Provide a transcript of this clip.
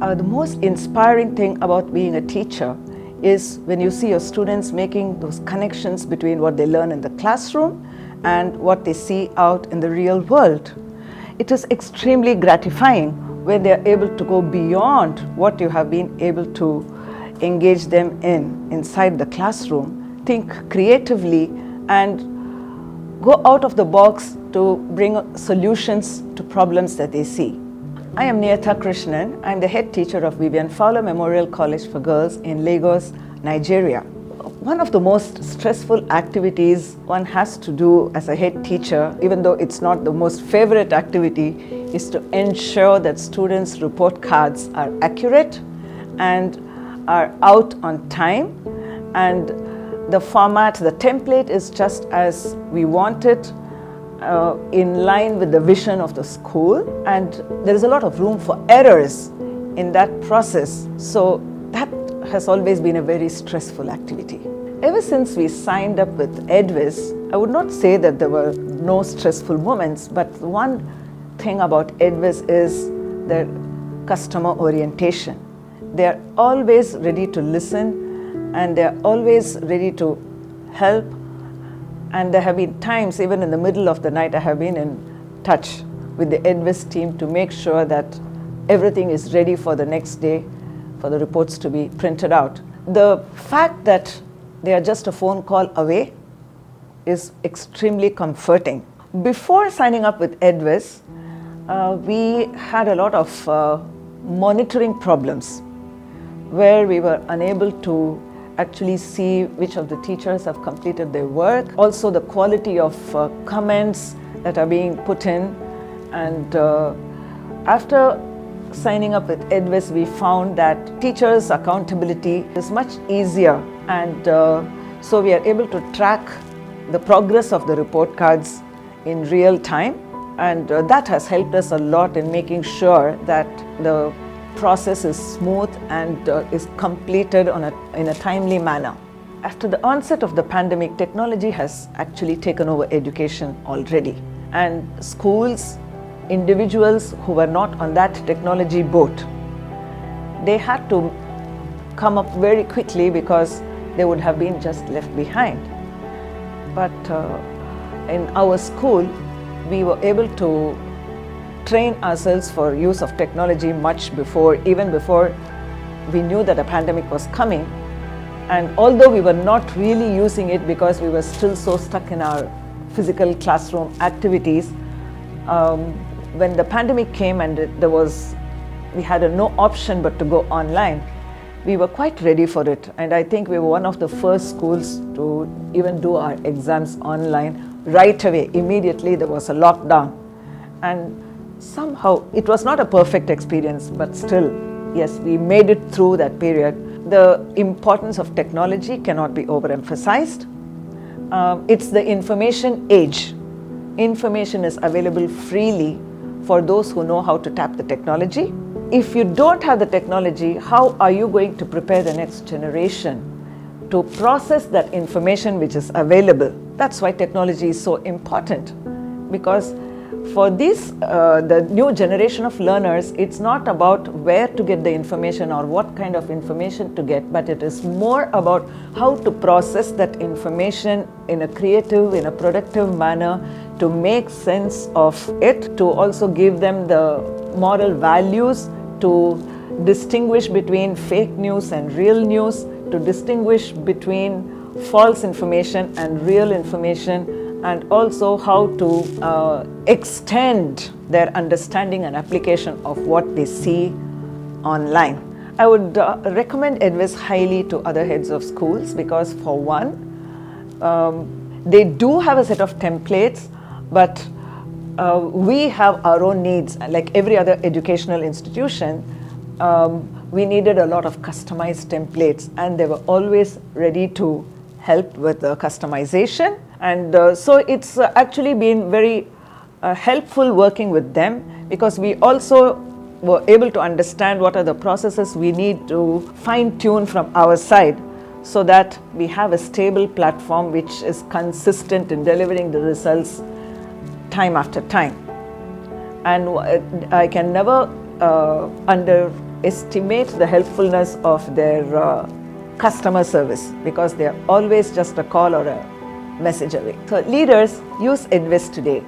The most inspiring thing about being a teacher is when you see your students making those connections between what they learn in the classroom and what they see out in the real world. It is extremely gratifying when they are able to go beyond what you have been able to engage them inside the classroom, think creatively, and go out of the box to bring solutions to problems that they see. I am NIYATA KRISHNAN. I am the head teacher of Vivian Fowler Memorial College for Girls in Lagos, Nigeria. One of the most stressful activities one has to do as a head teacher, even though it's not the most favorite activity, is to ensure that students' report cards are accurate and are out on time, and the format, the template is just as we want it, in line with the vision of the school, and there is a lot of room for errors in that process. So that has always been a very stressful activity. Ever since we signed up with EdVis, I would not say that there were no stressful moments, but one thing about EdVis is their customer orientation. They are always ready to listen, and they are always ready to help. And there have been times, even in the middle of the night, I have been in touch with the EdVis team to make sure that everything is ready for the next day for the reports to be printed out. The fact that they are just a phone call away is extremely comforting. Before signing up with EdVis, we had a lot of monitoring problems where we were unable to actually see which of the teachers have completed their work. Also the quality of comments that are being put in. And after signing up with EdVis, we found that teachers' accountability is much easier. And so we are able to track the progress of the report cards in real time. And that has helped us a lot in making sure that the process is smooth and is completed in a timely manner. After the onset of the pandemic, technology has actually taken over education already. And schools, individuals who were not on that technology boat, they had to come up very quickly because they would have been just left behind. But in our school, we were able to train ourselves for use of technology much before, even before we knew that a pandemic was coming. And although we were not really using it because we were still so stuck in our physical classroom activities, when the pandemic came and we had no option but to go online, we were quite ready for it. And I think we were one of the first schools to even do our exams online right away. Immediately there was a lockdown. And somehow it was not a perfect experience, but still, yes, we made it through that period. The importance of technology cannot be overemphasized. It's the information age. Information is available freely for those who know how to tap the technology. If you don't have the technology, how are you going to prepare the next generation to process that information which is available? That's why technology is so important, because for the new generation of learners, it's not about where to get the information or what kind of information to get, but it is more about how to process that information in a creative, in a productive manner, to make sense of it, to also give them the moral values, to distinguish between fake news and real news, to distinguish between false information and real information, and also how to extend their understanding and application of what they see online. I would recommend EdVis highly to other heads of schools because, for one, they do have a set of templates, but we have our own needs. Like every other educational institution, we needed a lot of customized templates, and they were always ready to help with the customization. And so it's actually been very helpful working with them, because we also were able to understand what are the processes we need to fine-tune from our side, so that we have a stable platform which is consistent in delivering the results time after time. And I can never underestimate the helpfulness of their customer service, because they are always just a call or a message away. So leaders, use Invest today.